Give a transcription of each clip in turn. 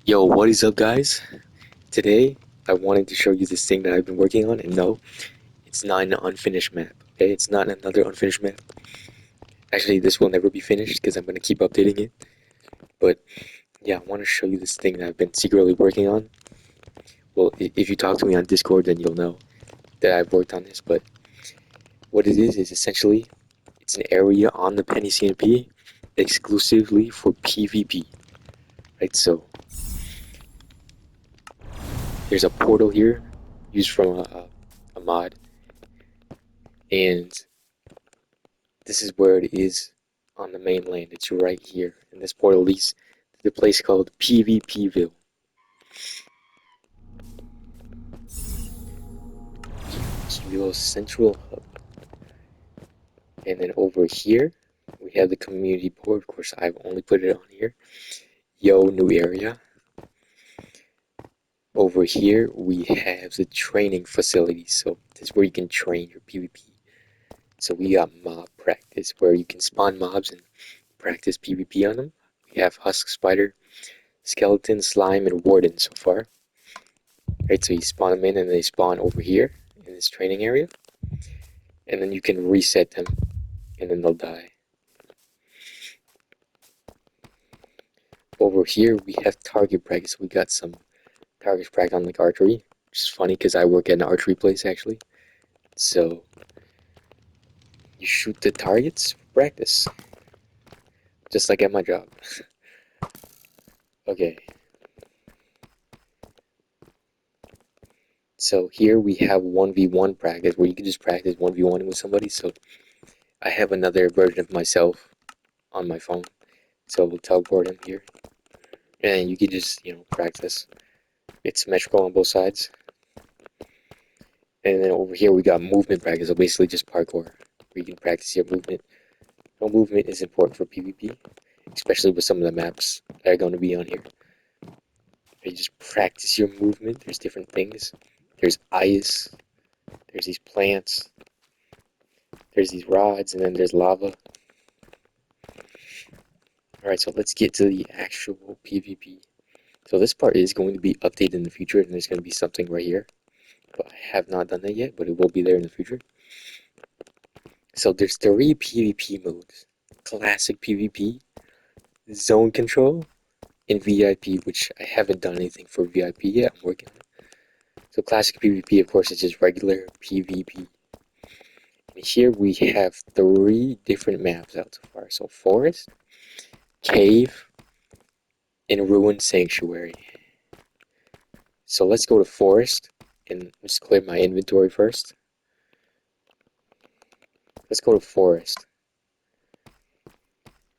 Yo, what is up, guys? Today, I wanted to show you this thing that I've been working on, and no, it's not an unfinished map, okay? It's not another unfinished map. Actually, this will never be finished because I'm going to keep updating it. But yeah, I want to show you this thing that I've been secretly working on. Well, if you talk to me on Discord, then you'll know that I've worked on this. But what it is essentially, it's an area on the Penny CMP exclusively for PvP, right? So there's a portal here used from a mod, and this is where it is on the mainland. It's right here. And this portal leads to the place called PvPVille. It's Villa's central hub. And then over here, we have the community board. Of course, I've only put it on here. Yo, new area. Over here, we have the training facility. So this is where you can train your PvP. So we got mob practice, where you can spawn mobs and practice PvP on them. We have Husk Spider, Skeleton, Slime, and Warden so far. Right, so you spawn them in and they spawn over here in this training area. And then you can reset them and then they'll die. Over here we have target practice. We got some target practice on like archery, which is funny because I work at an archery place actually. So you shoot the targets for practice, just like at my job. Okay. So here we have 1v1 practice where you can just practice 1v1 with somebody. So I have another version of myself on my phone. So we'll teleport him here. And you can just, practice. It's symmetrical on both sides. And then over here we got movement practice, so basically just parkour, where you can practice your movement. No, movement is important for PvP, especially with some of the maps that are going to be on here. You just practice your movement. There's different things. There's ice, there's these plants, there's these rods, and then there's lava. Alright, so let's get to the actual PvP. So this part is going to be updated in the future, and there's going to be something right here. But I have not done that yet, but it will be there in the future. So there's 3 PvP modes. Classic PvP, Zone Control, and VIP, which I haven't done anything for VIP yet. I'm working on it. So classic PvP, of course, is just regular PvP. And here we have 3 different maps out so far. So Forest, Cave, and Ruined Sanctuary. So let's go to Forest, and let's clear my inventory first. Let's go to Forest.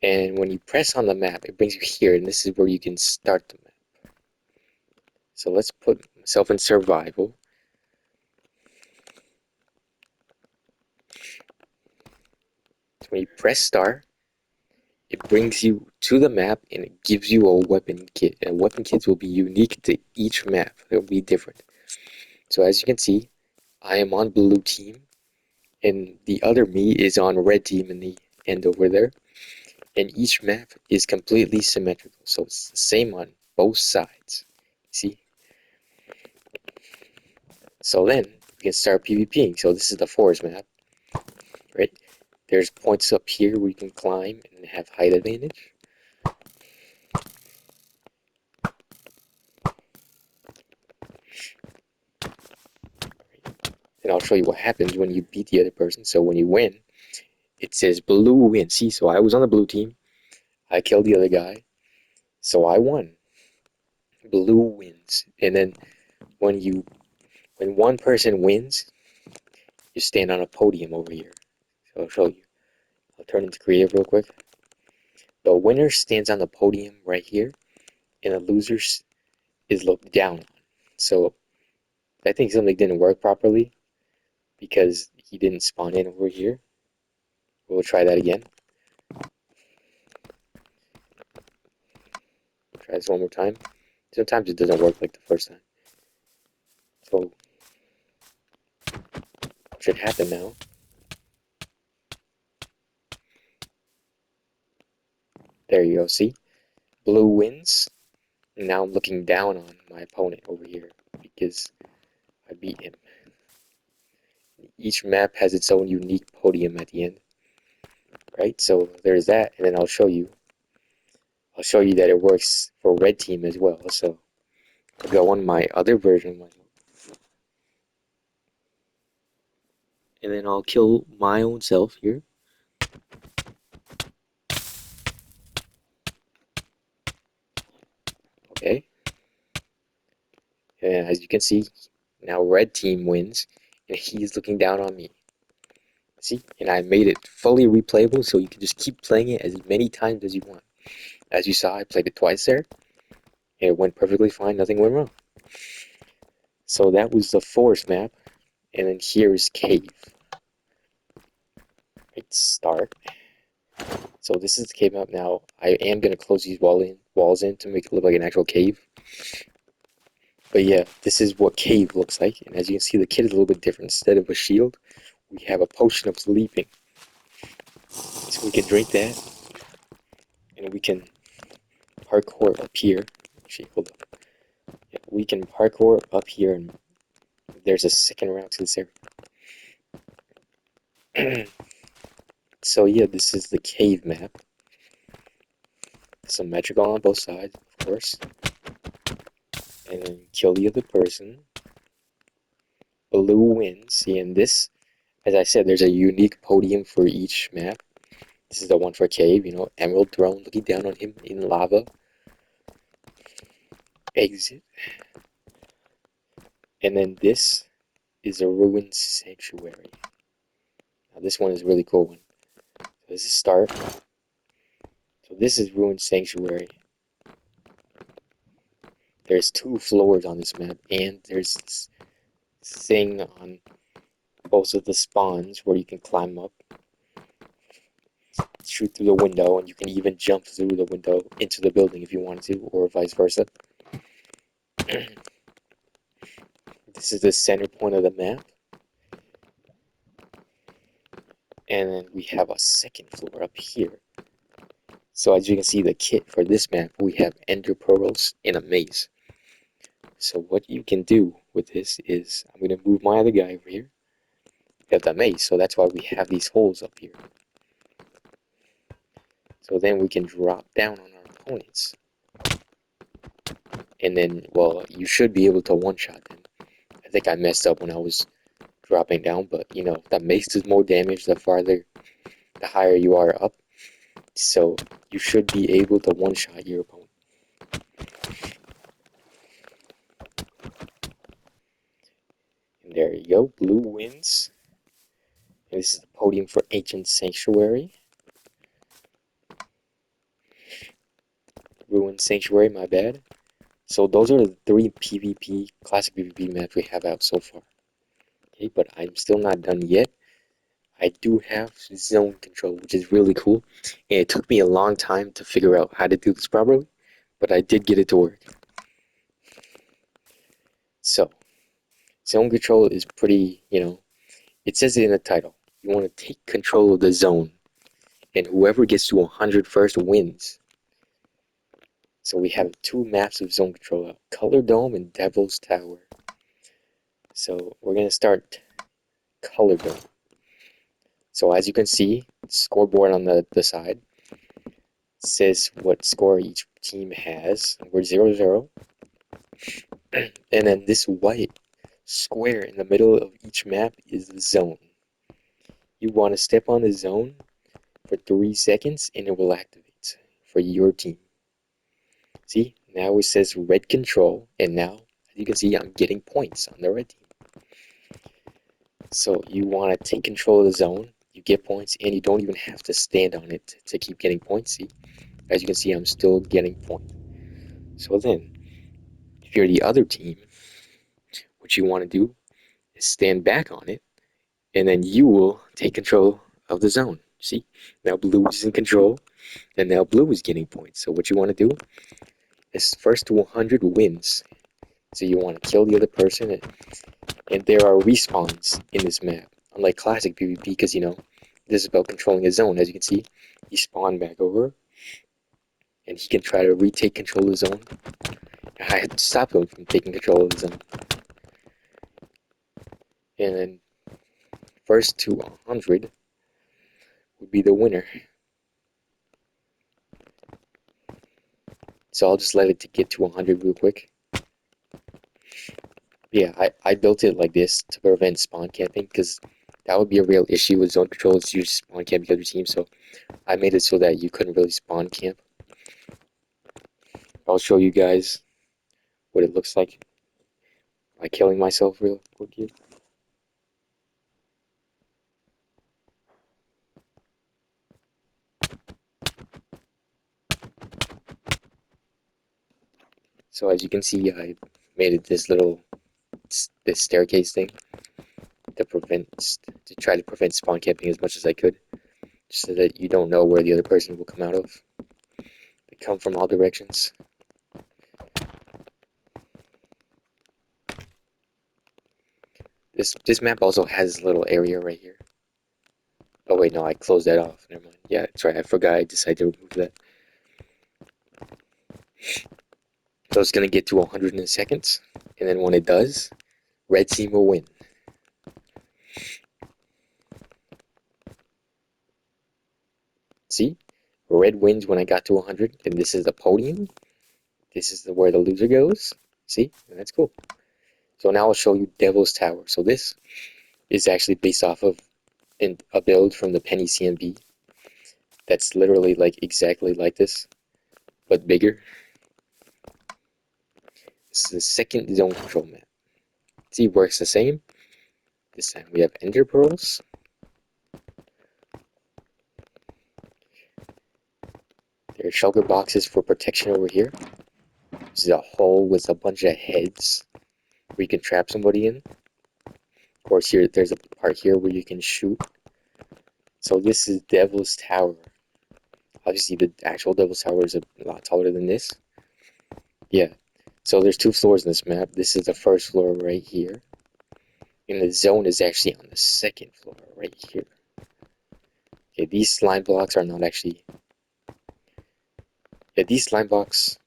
And when you press on the map, it brings you here, and this is where you can start the map. So let's put myself in survival. So when you press start, it brings you to the map and it gives you a weapon kit. And weapon kits will be unique to each map. They'll be different. So as you can see, I am on blue team, and the other me is on red team in the end over there. And each map is completely symmetrical, so it's the same on both sides. See? So then we can start PvPing. So this is the forest map, right? There's points up here where you can climb and have height advantage. And I'll show you what happens when you beat the other person. So when you win, it says blue win. See, so I was on the blue team. I killed the other guy. So I won. Blue wins. And then when one person wins, you stand on a podium over here. So I'll show you. I'll turn into creative real quick. The winner stands on the podium right here, and the loser is looked down on. So I think something didn't work properly because he didn't spawn in over here. We'll try that again. Try this one more time. Sometimes it doesn't work like the first time. So what should happen now? There you go, see? Blue wins. And now I'm looking down on my opponent over here because I beat him. Each map has its own unique podium at the end, right? So there's that, and then I'll show you that it works for red team as well. So I'll go on my other version, and then I'll kill my own self here. Okay, and as you can see, now red team wins, and he's looking down on me. See, and I made it fully replayable, so you can just keep playing it as many times as you want. As you saw, I played it twice there, and it went perfectly fine. Nothing went wrong. So that was the forest map, and then here's cave. Right, start. So this is the cave map now. I am gonna close these walls in to make it look like an actual cave. But yeah, this is what cave looks like, and as you can see, the kit is a little bit different. Instead of a shield, we have a potion of sleeping. So we can drink that, and we can parkour up here. Actually, hold up. Yeah, we can parkour up here, and there's a second route to this area. So yeah, this is the cave map. Symmetrical on both sides, of course. And then kill the other person. Blue wins. See, and this, as I said, there's a unique podium for each map. This is the one for cave, you know, Emerald Throne looking down on him in lava. Exit. And then this is a ruined sanctuary. Now this one is a really cool one. So this is start. So this is ruined sanctuary. There's 2 floors on this map, and there's this thing on both of the spawns where you can climb up, shoot through the window, and you can even jump through the window into the building if you wanted to, or vice versa. This is the center point of the map. And then we have a second floor up here. So as you can see, the kit for this map, we have ender pearls in a maze. So what you can do with this is, I'm going to move my other guy over here. We have the maze, so that's why we have these holes up here. So then we can drop down on our opponents. And then, well, you should be able to one-shot them. I think I messed up when I was dropping down, but you know, that mace does more damage the higher you are up. So you should be able to one-shot your opponent. And there you go, blue wins. And this is the podium for Ancient Sanctuary. Ruined Sanctuary, my bad. So those are the 3 PvP, classic PvP maps we have out so far. Okay, but I'm still not done yet. I do have zone control, which is really cool. And it took me a long time to figure out how to do this properly, but I did get it to work. So, zone control is pretty, you know, it says it in the title. You want to take control of the zone, and whoever gets to 100 first wins. So we have 2 maps of zone control, Color Dome and Devil's Tower. So we're going to start Color Dome. So as you can see, scoreboard on the side says what score each team has. We're 0-0. And then this white square in the middle of each map is the zone. You want to step on the zone for 3 seconds and it will activate for your team. See, now it says red control, and now, as you can see, I'm getting points on the red team. So you want to take control of the zone, you get points, and you don't even have to stand on it to keep getting points. See, as you can see, I'm still getting points. So then, if you're the other team, what you want to do is stand back on it, and then you will take control of the zone. See, now blue is in control, and now blue is getting points. So what you want to do is first to 100 wins. So you want to kill the other person, and there are respawns in this map. Unlike classic PvP, because you know, this is about controlling a zone. As you can see, he spawned back over, and he can try to retake control of the zone. I had to stop him from taking control of the zone. And then first to 100 would be the winner. So I'll just let it to get to 100 real quick. Yeah, I built it like this to prevent spawn camping, because that would be a real issue with zone control, is you spawn camp the other team. So I made it so that you couldn't really spawn camp. I'll show you guys what it looks like by killing myself real quick here. So as you can see, I made it this staircase thing to try to prevent spawn camping as much as I could, just so that you don't know where the other person will come out of. They come from all directions. This map also has a little area right here. Oh wait, no, I closed that off. Never mind. Yeah, that's right. I forgot. I decided to remove that. So it's gonna get to 100 in a second, and then when it does, red team will win. See, red wins when I got to 100, and this is the podium. This is where the loser goes. See, and that's cool. So now I'll show you Devil's Tower. So this is actually based off of a build from the Penny CMP. That's literally like exactly like this, but bigger. This is the second zone control map. See, it works the same. This time we have ender pearls. There are shulker boxes for protection over here. This is a hole with a bunch of heads where you can trap somebody in. Of course, here there's a part here where you can shoot. So this is Devil's Tower. Obviously, the actual Devil's Tower is a lot taller than this. Yeah. So there's two floors in this map. This is the first floor right here. And the zone is actually on the second floor right here. Okay, these slime blocks are not actually... Yeah, these slime blocks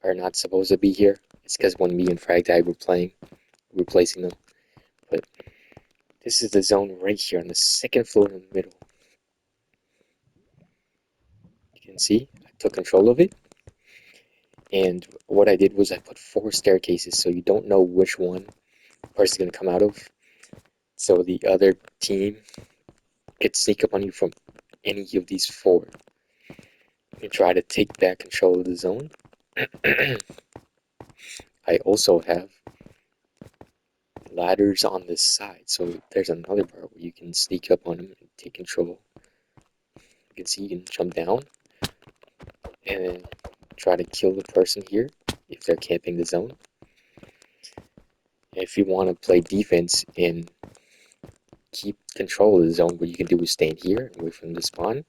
are not supposed to be here. It's because when me and Fragtag were playing, we were placing them. But this is the zone right here on the second floor in the middle. You can see I took control of it. And what I did was I put 4 staircases, so you don't know which one the person's going to come out of. So the other team could sneak up on you from any of these 4 and try to take back control of the zone. I also have ladders on this side, so there's another part where you can sneak up on them and take control. You can see you can jump down and then try to kill the person here if they're camping the zone. If you want to play defense and keep control of the zone, what you can do is stand here and wait for them to spawn.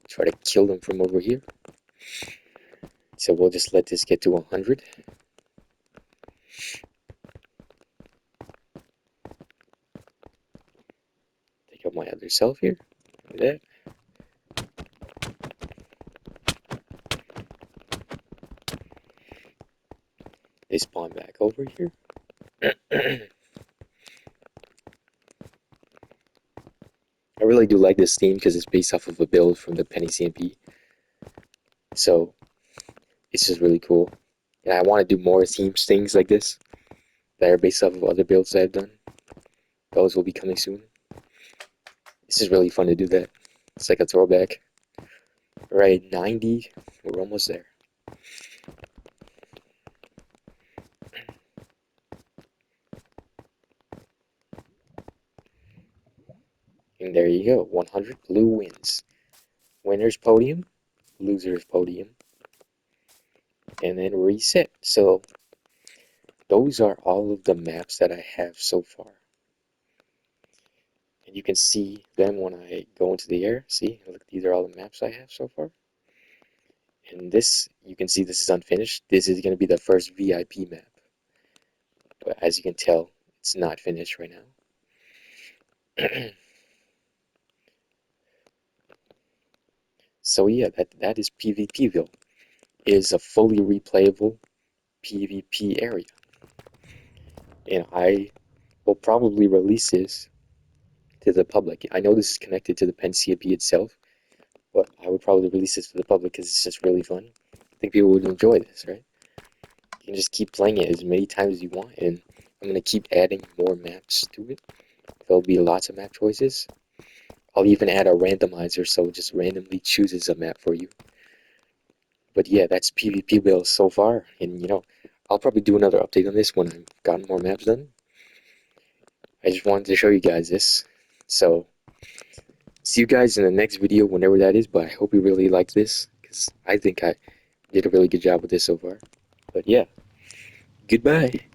Try to kill them from over here. So we'll just let this get to 100. Take out my other self here. Like that. They spawn back over here. I really do like this theme because it's based off of a build from the Penny CMP. So it's just really cool. And I want to do more things like this that are based off of other builds that I've done. Those will be coming soon. This is really fun to do that. It's like a throwback. Right, 90. We're almost there. And there you go. 100 blue wins. Winner's podium, loser's podium, and then reset. So those are all of the maps that I have so far. And you can see them when I go into the air. See, look, these are all the maps I have so far. And this, you can see this is unfinished. This is going to be the first VIP map. But as you can tell, it's not finished right now. So yeah, that is PvPVille. is a fully replayable PvP area. And I will probably release this to the public. I know this is connected to the Penny CMP itself, but I would probably release this to the public because it's just really fun. I think people would enjoy this, right? You can just keep playing it as many times as you want, and I'm going to keep adding more maps to it. There'll be lots of map choices. I'll even add a randomizer so it just randomly chooses a map for you. But yeah, that's PvPVille so far, and I'll probably do another update on this when I've gotten more maps done. I just wanted to show you guys this. So, see you guys in the next video, whenever that is, but I hope you really liked this, because I think I did a really good job with this so far. But yeah, goodbye.